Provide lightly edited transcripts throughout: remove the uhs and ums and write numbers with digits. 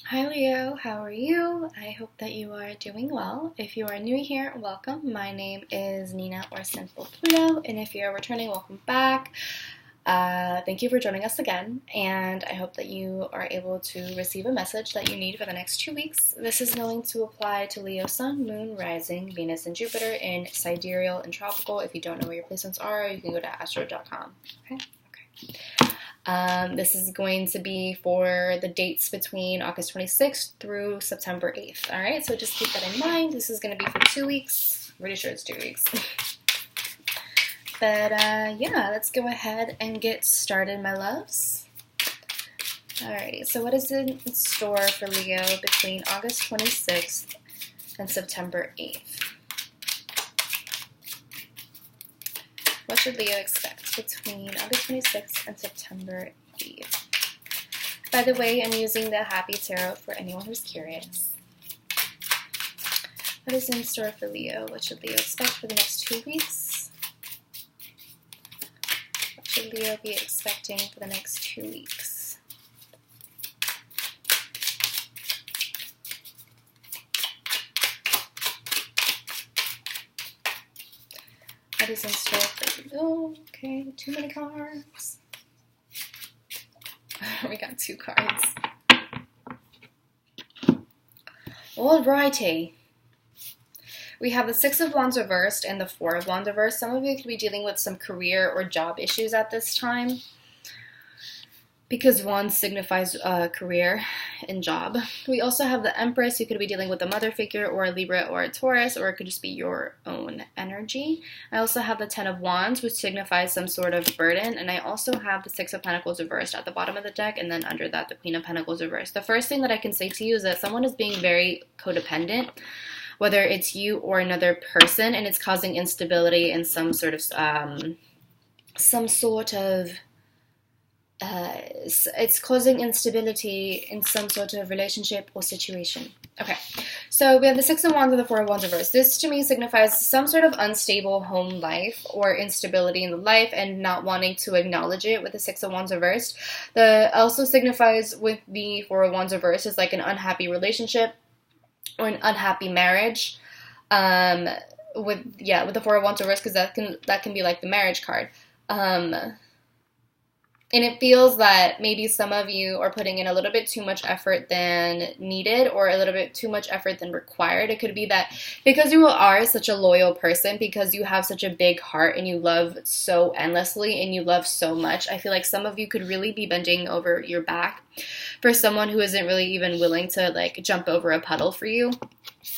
Hi Leo, how are you? I hope that you are doing well. If you are new here, welcome. My name is Nina or Sinfulpluto, and if you're returning, welcome back. Thank you for joining us again, and I hope that you are able to receive a message that you need for the next 2 weeks. This is going to apply to Leo, Sun, Moon, Rising, Venus, and Jupiter in Sidereal and Tropical. If you don't know where your placements are, you can go to astro.com. Okay? This is going to be for the dates between August 26th through September 8th. All right, so just keep that in mind. This is going to be for 2 weeks. I'm pretty sure it's 2 weeks. But yeah, let's go ahead and get started, my loves. Alrighty, so what is in store for Leo between August 26th and September 8th? What should Leo expect between August 26th and September 8th? By the way, I'm using the Happy Tarot for anyone who's curious. What is in store for Leo? What should Leo expect for the next 2 weeks? What should Leo be expecting for the next 2 weeks? What is in store for you? Oh, okay, too many cards. We got 2 cards. Alrighty. We have the Six of Wands reversed and the Four of Wands reversed. Some of you could be dealing with some career or job issues at this time, because Wands signifies career and job. We also have the Empress, who could be dealing with a mother figure or a Libra or a Taurus, or it could just be your own energy. I also have the Ten of Wands, which signifies some sort of burden, and I also have the Six of Pentacles reversed at the bottom of the deck, and then under that, the Queen of Pentacles reversed. The first thing that I can say to you is that someone is being very codependent, whether it's you or another person, and it's causing instability in some sort of it's causing instability in some sort of relationship or situation. Okay, so we have the Six of Wands and the Four of Wands reversed. This to me signifies some sort of unstable home life or instability in the life and not wanting to acknowledge it with the Six of Wands reversed. The also signifies with the Four of Wands reversed is like an unhappy relationship or an unhappy marriage. With the Four of Wands reversed, because that can be like the marriage card. And it feels that maybe some of you are putting in a little bit too much effort than needed, or a little bit too much effort than required. It could be that because you are such a loyal person, because you have such a big heart and you love so endlessly and you love so much, I feel like some of you could really be bending over your back for someone who isn't really even willing to like jump over a puddle for you.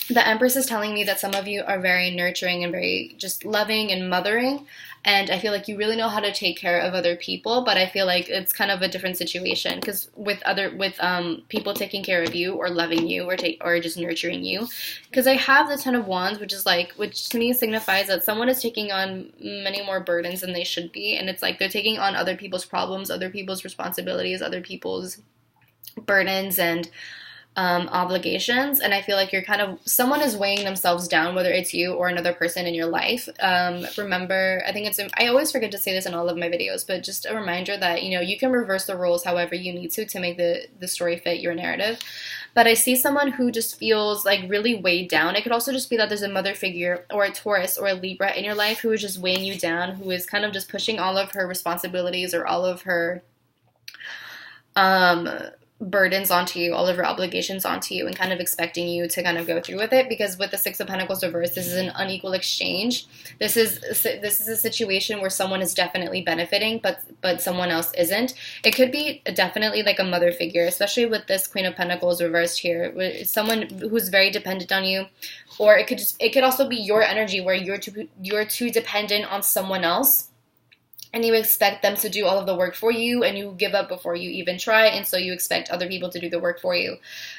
The Empress is telling me that some of you are very nurturing and very just loving and mothering, and I feel like you really know how to take care of other people, but I feel like it's kind of a different situation, because with people taking care of you or loving you or just nurturing you, because I have the Ten of Wands, which to me signifies that someone is taking on many more burdens than they should be, and it's like they're taking on other people's problems, other people's responsibilities, other people's burdens and obligations, and I feel like someone is weighing themselves down, whether it's you or another person in your life. Remember, I always forget to say this in all of my videos, but just a reminder that, you can reverse the roles however you need to make the story fit your narrative. But I see someone who just feels like really weighed down. It could also just be that there's a mother figure or a Taurus or a Libra in your life who is just weighing you down, who is kind of just pushing all of her responsibilities or all of her burdens onto you, all of your obligations onto you, and kind of expecting you to kind of go through with it. Because with the Six of Pentacles reversed, this is an unequal exchange. This is a situation where someone is definitely benefiting, but someone else isn't. It could be definitely like a mother figure, especially with this Queen of Pentacles reversed here. It's someone who's very dependent on you, or it could also be your energy where you're too dependent on someone else, and you expect them to do all of the work for you, and you give up before you even try, and so you expect other people to do the work for you.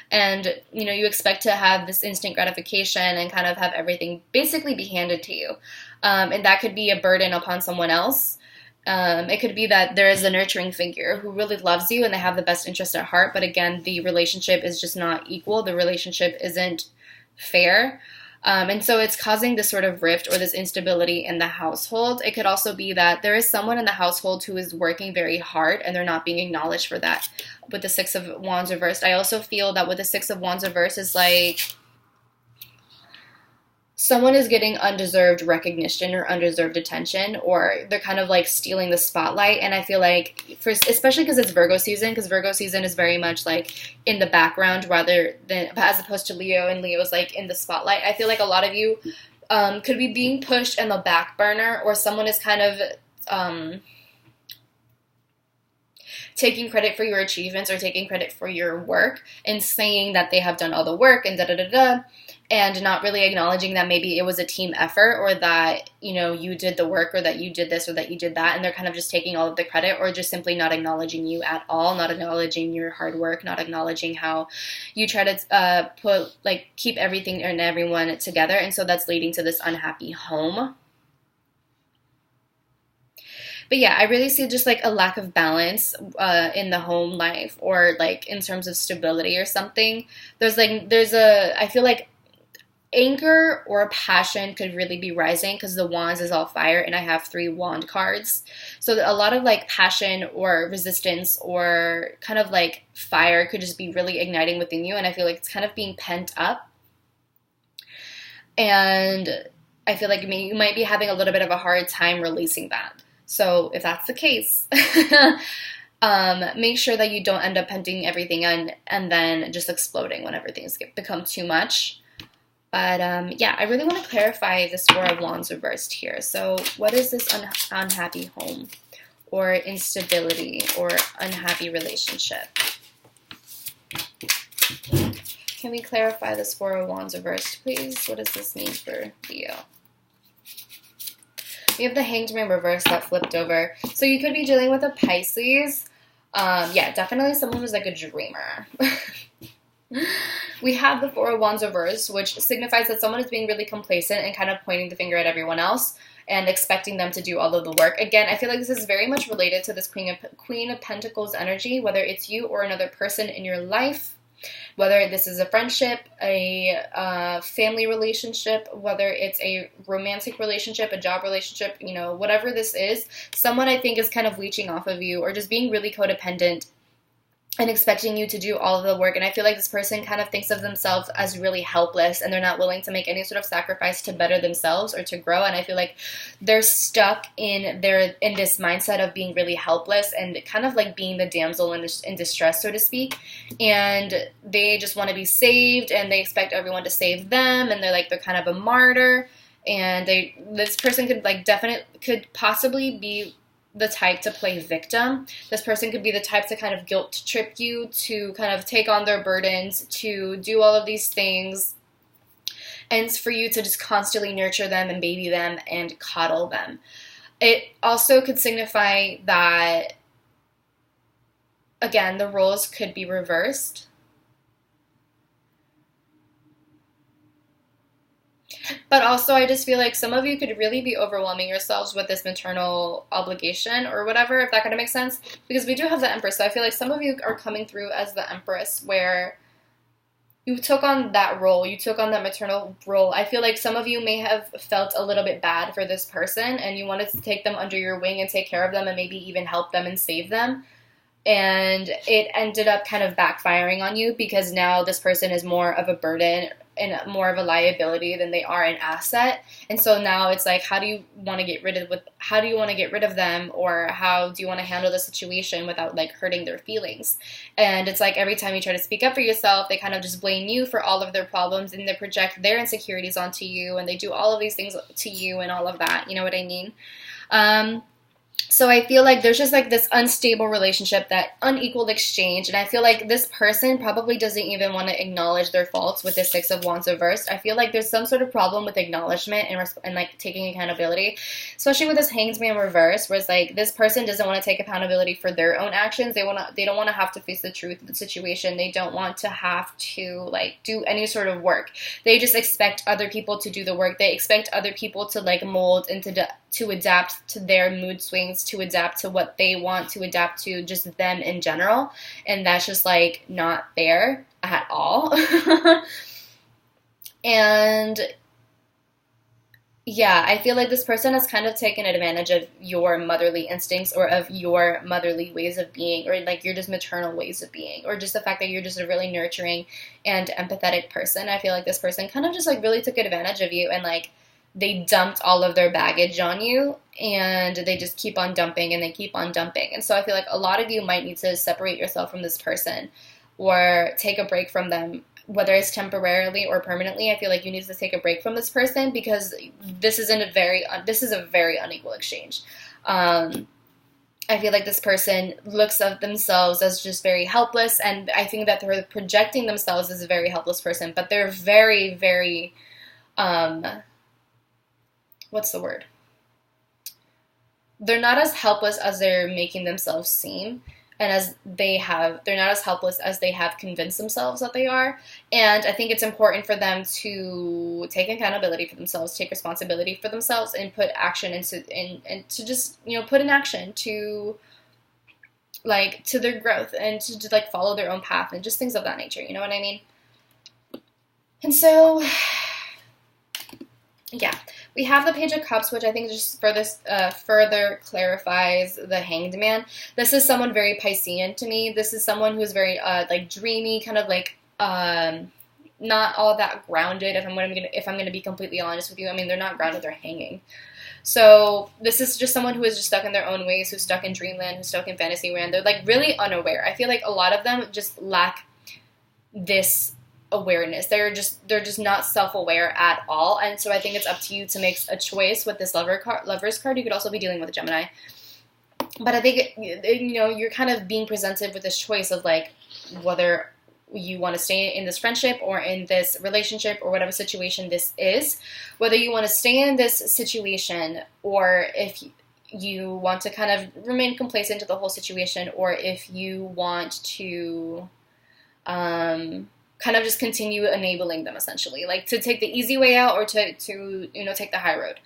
And, you expect to have this instant gratification and kind of have everything basically be handed to you. And that could be a burden upon someone else. It could be that there is a nurturing figure who really loves you and they have the best interest at heart, but again, the relationship is just not equal. The relationship isn't fair. And so it's causing this sort of rift or this instability in the household. It could also be that there is someone in the household who is working very hard and they're not being acknowledged for that. With the Six of Wands reversed, I also feel that with the Six of Wands reversed is like someone is getting undeserved recognition or undeserved attention, or they're kind of like stealing the spotlight. And I feel like, especially because it's Virgo season, because Virgo season is very much like in the background rather than, as opposed to Leo, and Leo is like in the spotlight. I feel like a lot of you could be being pushed in the back burner, or someone is kind of taking credit for your achievements or taking credit for your work and saying that they have done all the work and da-da-da-da, and not really acknowledging that maybe it was a team effort, or that, you know, you did the work, or that you did this, or that you did that, and they're kind of just taking all of the credit, or just simply not acknowledging you at all, not acknowledging your hard work, not acknowledging how you try to keep everything and everyone together. And so that's leading to this unhappy home. But yeah, I really see just like a lack of balance in the home life, or like in terms of stability or something. I feel like anger or passion could really be rising, because the wands is all fire and I have 3 wand cards. So a lot of like passion or resistance or kind of like fire could just be really igniting within you. And I feel like it's kind of being pent up. And I feel like you might be having a little bit of a hard time releasing that. So if that's the case, make sure that you don't end up penting everything and then just exploding whenever things become too much. But yeah, I really want to clarify this Four of Wands reversed here. So what is this unhappy home, or instability, or unhappy relationship? Can we clarify this Four of Wands reversed, please? What does this mean for Leo? We have the Hanged Man reversed that flipped over. So you could be dealing with a Pisces. Yeah, definitely someone who's like a dreamer. We have the Four of Wands reversed, which signifies that someone is being really complacent and kind of pointing the finger at everyone else and expecting them to do all of the work. Again, I feel like this is very much related to this Queen of Pentacles energy, whether it's you or another person in your life, whether this is a friendship, a family relationship, whether it's a romantic relationship, a job relationship, you know, whatever this is, someone I think is kind of leeching off of you or just being really codependent and expecting you to do all of the work. And I feel like this person kind of thinks of themselves as really helpless, and they're not willing to make any sort of sacrifice to better themselves or to grow. And I feel like they're stuck in this mindset of being really helpless and kind of like being the damsel in distress, so to speak. And they just want to be saved, and they expect everyone to save them, and they're kind of a martyr. And this person could possibly be the type to play victim. This person could be the type to kind of guilt trip you, to kind of take on their burdens, to do all of these things, and for you to just constantly nurture them and baby them and coddle them. It also could signify that, again, the roles could be reversed. But also, I just feel like some of you could really be overwhelming yourselves with this maternal obligation or whatever, if that kind of makes sense. Because we do have the Empress. So I feel like some of you are coming through as the Empress, where you took on that role. You took on that maternal role. I feel like some of you may have felt a little bit bad for this person, and you wanted to take them under your wing and take care of them and maybe even help them and save them. And it ended up kind of backfiring on you, because now this person is more of a burden and more of a liability than they are an asset. And so now it's like, how do you want to get rid of them, or how do you want to handle the situation without hurting their feelings? And it's like every time you try to speak up for yourself, they kind of just blame you for all of their problems, and they project their insecurities onto you, and they do all of these things to you and all of that. You know what I mean? So I feel like there's just this unstable relationship, that unequal exchange. And I feel like this person probably doesn't even want to acknowledge their faults with the Six of Wands reversed. I feel like there's some sort of problem with acknowledgement and taking accountability, especially with this Hanged Man reverse, where it's this person doesn't want to take accountability for their own actions. They don't want to have to face the truth of the situation. They don't want to have to do any sort of work. They just expect other people to do the work. They expect other people to mold and to adapt to their mood swings, to adapt to what they want, to adapt to just them in general. And that's just not fair at all. And Yeah, I feel like this person has kind of taken advantage of your motherly instincts or of your motherly ways of being, or like your just maternal ways of being, or just the fact that you're just a really nurturing and empathetic person. I feel like this person kind of just like really took advantage of you, and like they dumped all of their baggage on you, and they just keep on dumping and they keep on dumping. And so I feel like a lot of you might need to separate yourself from this person or take a break from them, whether it's temporarily or permanently. I feel like you need to take a break from this person because this is a very unequal exchange. I feel like this person looks at themselves as just very helpless, and I think that they're projecting themselves as a very helpless person, but they're very, very, what's the word? They're not as helpless as they're making themselves seem, and they're not as helpless as they have convinced themselves that they are. And I think it's important for them to take accountability for themselves, take responsibility for themselves, and put action and to just, put in action to like to their growth, and to like follow their own path and just things of that nature. You know what I mean? And so, yeah, we have the Page of Cups, which I think just further clarifies the Hanged Man. This is someone very Piscean to me. This is someone who's very like dreamy, kind of like not all that grounded. If I'm gonna be completely honest with you, I mean, they're not grounded; they're hanging. So this is just someone who is just stuck in their own ways, who's stuck in dreamland, who's stuck in fantasy land. They're like really unaware. I feel like a lot of them just lack this awareness. They're just not self-aware at all. And so I think it's up to you to make a choice with this Lover's card. You could also be dealing with a Gemini, but I think you're kind of being presented with this choice of like whether you want to stay in this friendship or in this relationship or whatever situation this is, whether you want to stay in this situation or if you want to kind of remain complacent to the whole situation, or if you want to kind of just continue enabling them, essentially, like to take the easy way out or to take the high road.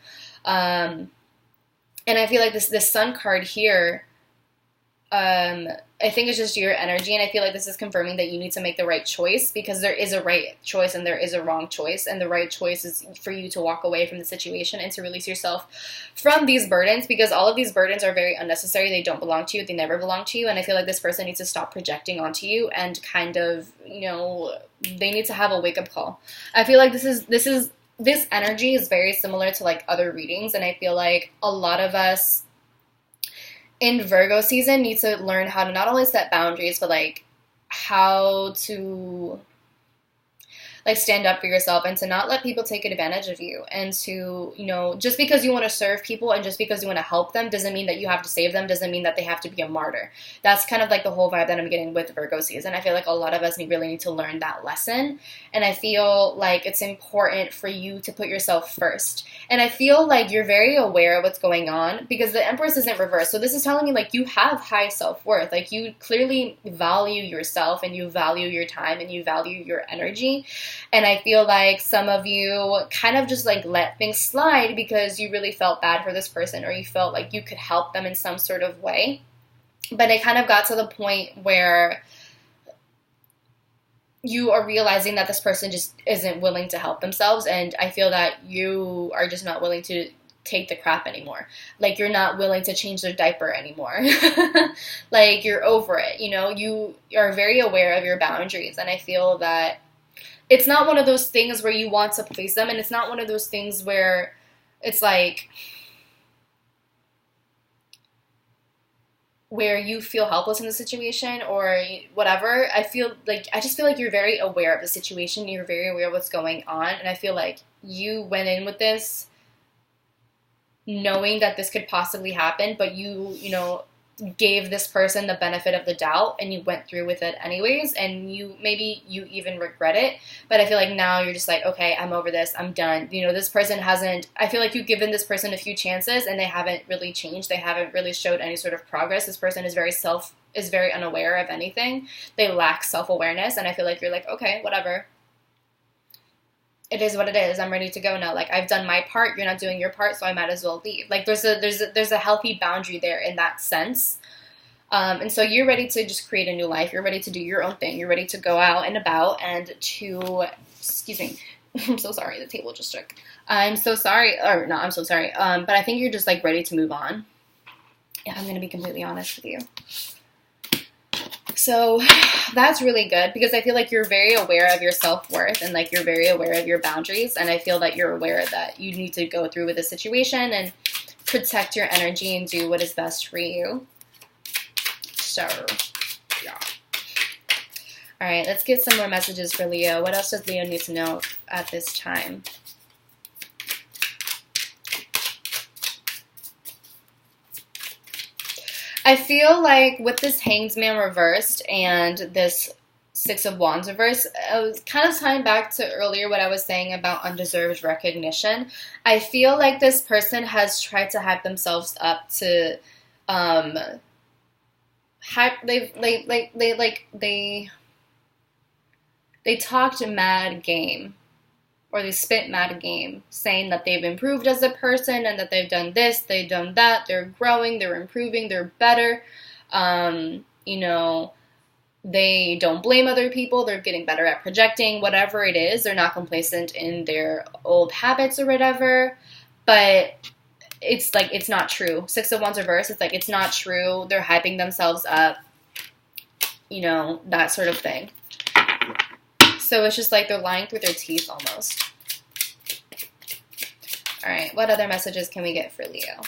And I feel like this Sun card here, I think it's just your energy, and I feel like this is confirming that you need to make the right choice, because there is a right choice and there is a wrong choice, and the right choice is for you to walk away from the situation and to release yourself from these burdens, because all of these burdens are very unnecessary. They don't belong to you. They never belong to you, and I feel like this person needs to stop projecting onto you and kind of, they need to have a wake-up call. I feel like this energy is very similar to like other readings, and I feel like a lot of us in Virgo season need to learn how to not only set boundaries, but like how to like stand up for yourself and to not let people take advantage of you, and to, just because you want to serve people and just because you want to help them doesn't mean that you have to save them, doesn't mean that they have to be a martyr. That's kind of like the whole vibe that I'm getting with Virgo season. I feel like a lot of us really need to learn that lesson, and I feel like it's important for you to put yourself first. And I feel like you're very aware of what's going on, because the Empress isn't reversed. So this is telling me like you have high self-worth. Like you clearly value yourself, and you value your time, and you value your energy. And I feel like some of you kind of just like let things slide because you really felt bad for this person, or you felt like you could help them in some sort of way. But it kind of got to the point where you are realizing that this person just isn't willing to help themselves, and I feel that you are just not willing to take the crap anymore. Like you're not willing to change their diaper anymore. Like you're over it, you are very aware of your boundaries, and I feel that it's not one of those things where you want to please them, and it's not one of those things where it's like where you feel helpless in the situation or whatever. I just feel like you're very aware of the situation, you're very aware of what's going on, and I feel like you went in with this knowing that this could possibly happen, but you gave this person the benefit of the doubt, and you went through with it anyways, and maybe you even regret it, but I feel like now you're just like, okay, I'm over this, I'm done. This person I feel like you've given this person a few chances, and they haven't really changed, they haven't really showed any sort of progress. This person is very unaware of anything. They lack self-awareness, and I feel like you're like, okay, whatever. It is what it is. I'm ready to go now. Like, I've done my part. You're not doing your part, so I might as well leave. Like, there's a healthy boundary there in that sense. And so you're ready to just create a new life. You're ready to do your own thing. You're ready to go out and about and to, I'm so sorry, the table just shook. I'm so sorry, or not, I'm so sorry. But I think you're just like ready to move on. Yeah, I'm gonna be completely honest with you. So that's really good because I feel like you're very aware of your self-worth and like you're very aware of your boundaries. And I feel that you're aware that you need to go through with the situation and protect your energy and do what is best for you. So, yeah. All right, let's get some more messages for Leo. What else does Leo need to know at this time? I feel like with this Hanged Man reversed and this Six of Wands reversed, I was kind of tying back to earlier what I was saying about undeserved recognition. I feel like this person has tried to hype themselves up to, they talked mad game. Or they spit mad game, saying that they've improved as a person and that they've done this, they've done that, they're growing, they're improving, they're better. You know, they don't blame other people, they're getting better at projecting, whatever it is. They're not complacent in their old habits or whatever. But it's like, it's not true. Six of Wands reverse, it's like, it's not true. They're hyping themselves up, you know, that sort of thing. So it's just like they're lying through their teeth almost. All right, what other messages can we get for Leo?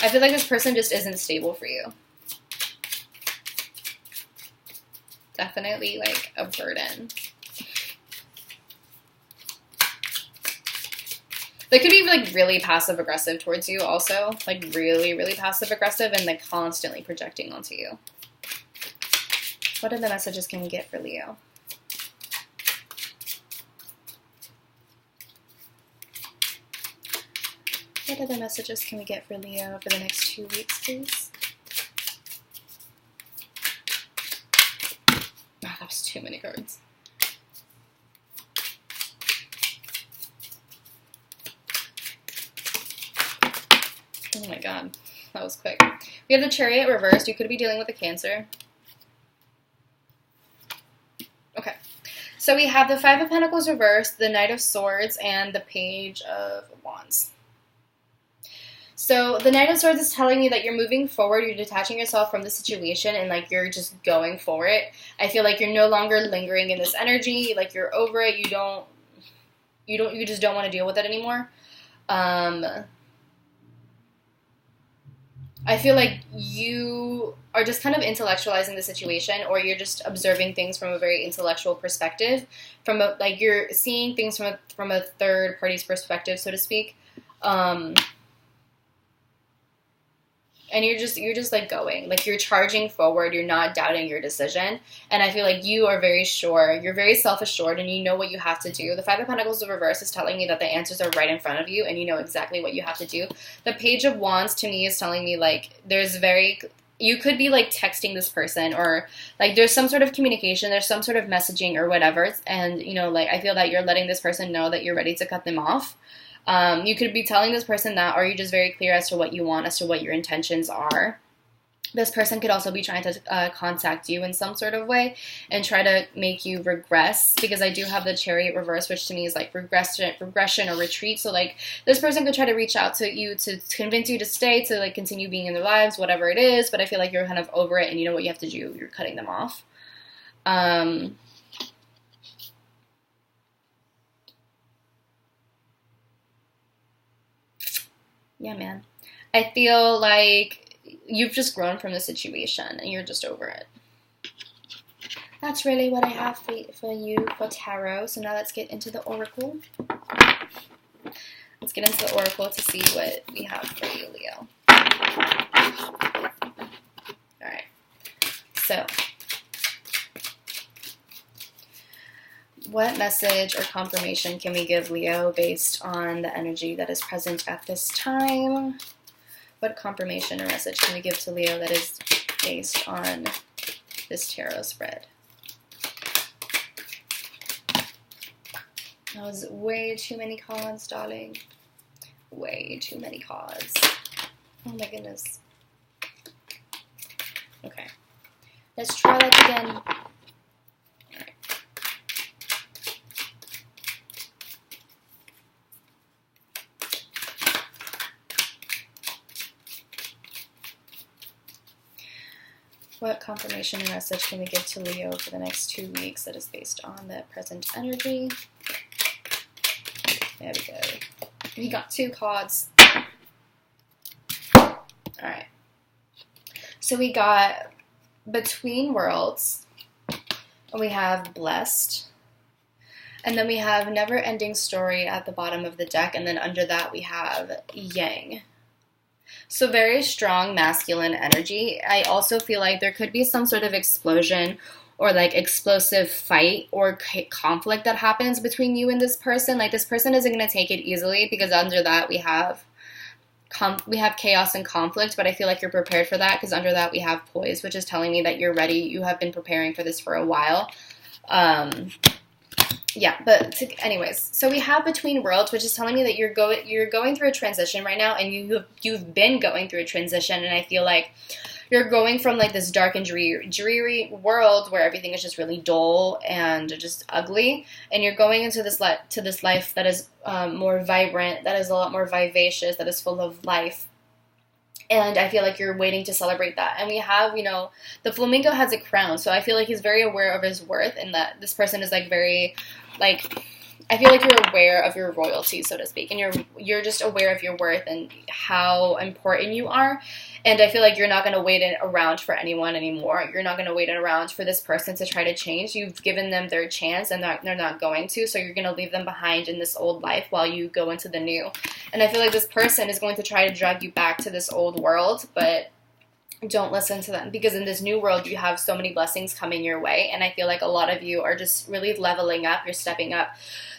I feel like this person just isn't stable for you. Definitely like a burden. They could be like really passive aggressive towards you also. Like really, really passive aggressive and like constantly projecting onto you. What other messages can we get for Leo? What other messages can we get for Leo for the next 2 weeks, please? Oh, that was too many cards. Oh my god, that was quick. We have the Chariot reversed. You could be dealing with a Cancer. Okay. So we have the Five of Pentacles reversed, the Knight of Swords, and the Page of Wands. So the Knight of Swords is telling me that you're moving forward, you're detaching yourself from the situation, and like you're just going for it. I feel like you're no longer lingering in this energy, like you're over it, you just don't want to deal with it anymore. I feel like you are just kind of intellectualizing the situation, or you're just observing things from a very intellectual perspective, from a, like you're seeing things from a third party's perspective, so to speak. And you're just like going, like you're charging forward, you're not doubting your decision. And I feel like you are very sure, you're very self-assured, and you know what you have to do. The Five of Pentacles in reverse is telling me that the answers are right in front of you, and you know exactly what you have to do. The Page of Wands to me is telling me like you could be like texting this person, or like there's some sort of communication, there's some sort of messaging or whatever. And you know, like I feel that you're letting this person know that you're ready to cut them off. You could be telling this person that, or you're just very clear as to what you want, as to what your intentions are. This person could also be trying to contact you in some sort of way and try to make you regress, because I do have the Chariot reverse, which to me is like regression or retreat. So like this person could try to reach out to you to convince you to stay, to like continue being in their lives, whatever it is. But I feel like you're kind of over it, and you know what you have to do. You're cutting them off. Yeah, man. I feel like you've just grown from the situation and you're just over it. That's really what I have for you for tarot. So now let's get into the oracle. Let's get into the oracle to see what we have for you, Leo. Alright. So, what message or confirmation can we give Leo based on the energy that is present at this time? What confirmation or message can we give to Leo that is based on this tarot spread? That was way too many cards, darling. Way too many cards. Oh my goodness. Okay. Let's try that again. What confirmation and message can we give to Leo for the next 2 weeks that is based on the present energy? There we go. We got 2 cards. Alright. So we got Between Worlds. And we have Blessed. And then we have Never Ending Story at the bottom of the deck. And then under that we have Yang. So very strong masculine energy. I also feel like there could be some sort of explosion or like explosive fight or conflict that happens between you and this person. Like this person isn't going to take it easily because under that we have chaos and conflict, but I feel like you're prepared for that because under that we have Poise, which is telling me that you're ready. You have been preparing for this for a while. Yeah, but anyways, so we have Between Worlds, which is telling me that you're going through a transition right now, and you've been going through a transition, and I feel like you're going from like this dark and dreary world where everything is just really dull and just ugly, and you're going into this life that is more vibrant, that is a lot more vivacious, that is full of life. And I feel like you're waiting to celebrate that. And we have, the flamingo has a crown. So I feel like he's very aware of his worth and that this person is like very, like, I feel like you're aware of your royalty, so to speak. And you're just aware of your worth and how important you are. And I feel like you're not going to wait around for anyone anymore. You're not going to wait around for this person to try to change. You've given them their chance and they're not going to. So you're going to leave them behind in this old life while you go into the new. And I feel like this person is going to try to drag you back to this old world, but don't listen to them because in this new world you have so many blessings coming your way. And I feel like a lot of you are just really leveling up. You're stepping up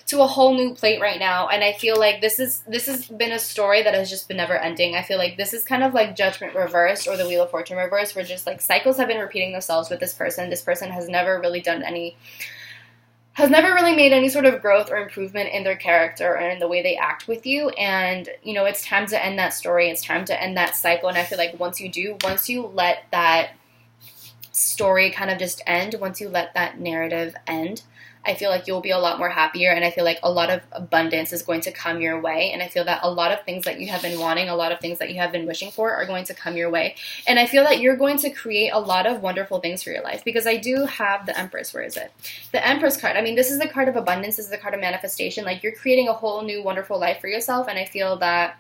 to a whole new plate right now, and I feel like this has been a story that has just been never ending. I feel like this is kind of like Judgment reversed or the Wheel of Fortune reversed, where just like cycles have been repeating themselves with this person. This person has never really made any sort of growth or improvement in their character or in the way they act with you, and it's time to end that story. It's time to end that cycle, and I feel like once you let that story kind of just end, once you let that narrative end, I feel like you'll be a lot more happier, and I feel like a lot of abundance is going to come your way, and I feel that a lot of things that you have been wanting, a lot of things that you have been wishing for are going to come your way, and I feel that you're going to create a lot of wonderful things for your life, because I do have the Empress. Where is it? The Empress card. I mean, this is the card of abundance. This is the card of manifestation. Like, you're creating a whole new wonderful life for yourself, and I feel that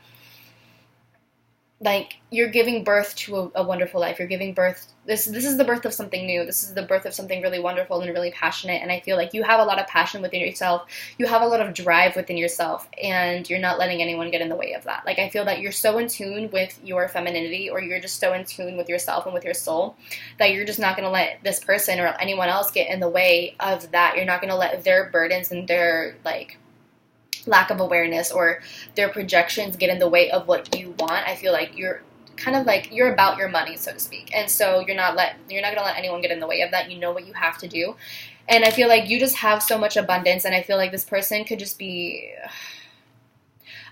like you're giving birth to a wonderful life. You're giving birth. This is the birth of something new. This is the birth of something really wonderful and really passionate. And I feel like you have a lot of passion within yourself. You have a lot of drive within yourself, and you're not letting anyone get in the way of that. Like, I feel that you're so in tune with your femininity, or you're just so in tune with yourself and with your soul, that you're just not going to let this person or anyone else get in the way of that. You're not going to let their burdens and their like lack of awareness or their projections get in the way of what you want. I feel like you're kind of like, you're about your money, so to speak. And so you're not going to let anyone get in the way of that. You know what you have to do. And I feel like you just have so much abundance, and I feel like this person could just be,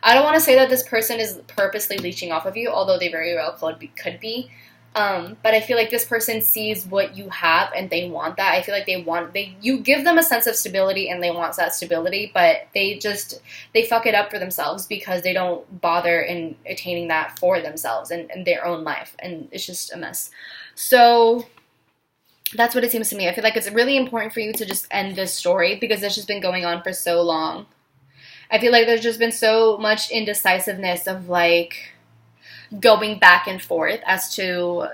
I don't want to say that this person is purposely leeching off of you, although they very well could be. But I feel like this person sees what you have and they want that. I feel like you give them a sense of stability and they want that stability, but they fuck it up for themselves because they don't bother in attaining that for themselves and their own life. And it's just a mess. So that's what it seems to me. I feel like it's really important for you to just end this story because it's just been going on for so long. I feel like there's just been so much indecisiveness of like going back and forth as to,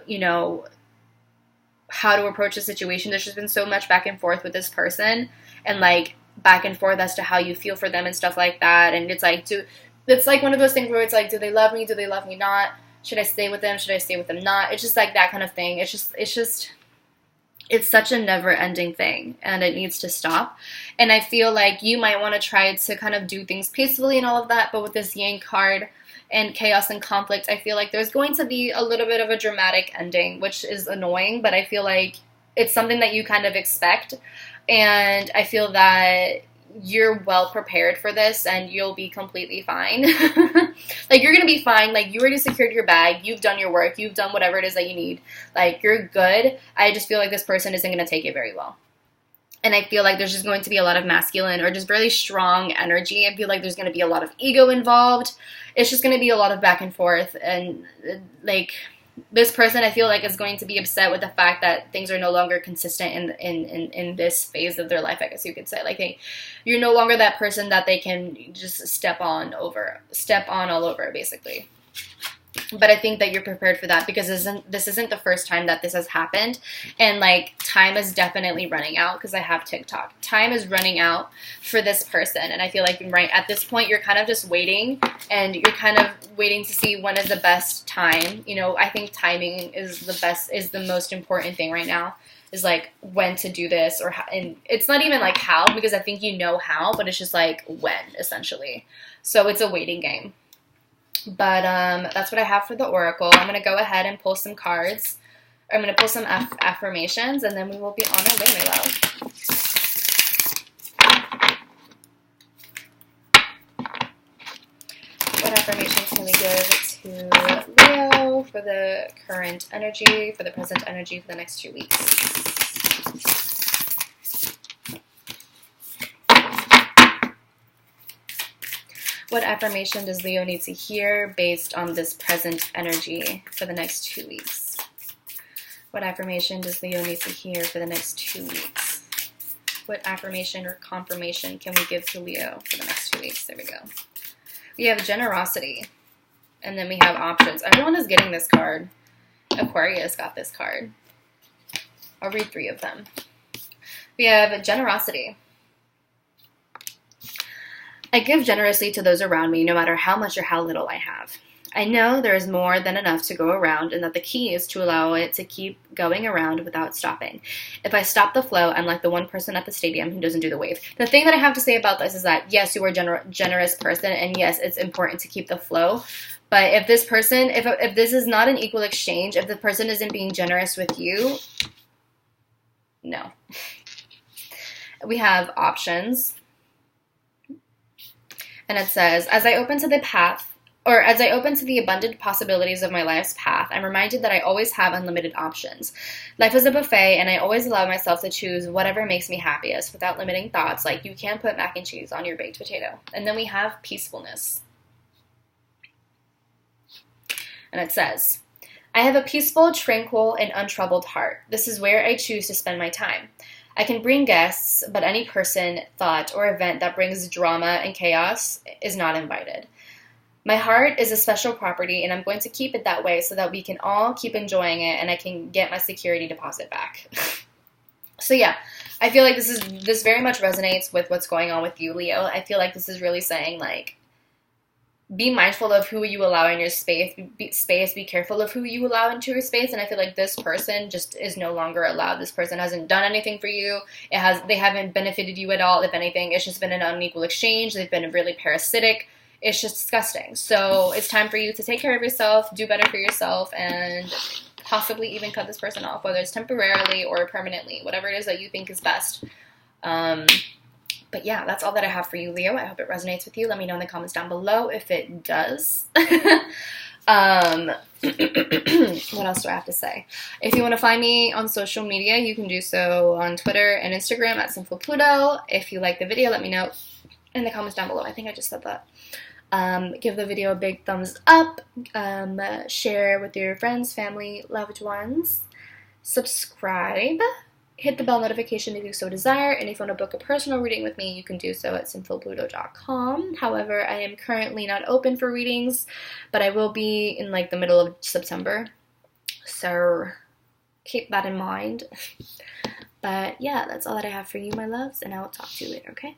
how to approach the situation. There's just been so much back and forth with this person, and like back and forth as to how you feel for them and stuff like that. And it's like one of those things where it's like, do they love me? Do they love me not? Should I stay with them? Should I stay with them not? It's just like that kind of thing. It's such a never-ending thing, and it needs to stop. And I feel like you might want to try to kind of do things peacefully and all of that, but with this Yang card and chaos and conflict, I feel like there's going to be a little bit of a dramatic ending, which is annoying, but I feel like it's something that you kind of expect, and I feel that you're well prepared for this, and you'll be completely fine. Like, you're gonna be fine. Like, you already secured your bag, you've done your work, you've done whatever it is that you need. Like, you're good. I just feel like this person isn't gonna take it very well. And I feel like there's just going to be a lot of masculine or just really strong energy. I feel like there's going to be a lot of ego involved. It's just going to be a lot of back and forth. And like, this person, I feel like, is going to be upset with the fact that things are no longer consistent in this phase of their life, I guess you could say. Like, you're no longer that person that they can just step on all over, basically. But I think that you're prepared for that, because this isn't the first time that this has happened. And, like, time is definitely running out, because I have TikTok. Time is running out for this person. And I feel like right at this point, you're kind of just waiting. And you're kind of waiting to see when is the best time. You know, I think timing is the most important thing right now. Is, like, when to do this. And it's not even, like, how, because I think you know how. But it's just, like, when, essentially. So it's a waiting game. But that's what I have for the oracle. I'm going to go ahead and pull some cards. I'm going to pull some affirmations, and then we will be on our way, my love. What affirmations can we give to Leo for the current energy, for the present energy for the next 2 weeks? What affirmation does Leo need to hear based on this present energy for the next 2 weeks? What affirmation does Leo need to hear for the next 2 weeks? What affirmation or confirmation can we give to Leo for the next 2 weeks? There we go. We have generosity. And then we have options. Everyone is getting this card. Aquarius got this card. I'll read 3 of them. We have generosity. I give generously to those around me, no matter how much or how little I have. I know there is more than enough to go around, and that the key is to allow it to keep going around without stopping. If I stop the flow, I'm like the one person at the stadium who doesn't do the wave. The thing that I have to say about this is that, yes, you are a generous person, and yes, it's important to keep the flow. But if this person, if this is not an equal exchange, if the person isn't being generous with you, no. We have options. And it says, as I open to the abundant possibilities of my life's path, I'm reminded that I always have unlimited options. Life is a buffet, and I always allow myself to choose whatever makes me happiest without limiting thoughts like you can't put mac and cheese on your baked potato. And then we have peacefulness. And it says, I have a peaceful, tranquil, and untroubled heart. This is where I choose to spend my time. I can bring guests, but any person, thought, or event that brings drama and chaos is not invited. My heart is a special property, and I'm going to keep it that way so that we can all keep enjoying it, and I can get my security deposit back. So yeah, I feel like this very much resonates with what's going on with you, Leo. I feel like this is really saying, like, be mindful of who you allow in your space. Be careful of who you allow into your space. And I feel like this person just is no longer allowed. This person hasn't done anything for you. They haven't benefited you at all. If anything, it's just been an unequal exchange. They've been really parasitic. It's just disgusting. So it's time for you to take care of yourself, do better for yourself, and possibly even cut this person off, whether it's temporarily or permanently, whatever it is that you think is best. But yeah, that's all that I have for you, Leo. I hope it resonates with you. Let me know in the comments down below if it does. What else do I have to say? If you want to find me on social media, you can do so on Twitter and Instagram at Sinfulpluto. If you like the video, let me know in the comments down below. I think I just said that. Give the video a big thumbs up. Share with your friends, family, loved ones. Subscribe. Hit the bell notification if you so desire, and if you want to book a personal reading with me, you can do so at Sinfulpluto.com. However, I am currently not open for readings, but I will be in like the middle of September, so keep that in mind. But yeah, that's all that I have for you, my loves, and I will talk to you later, okay?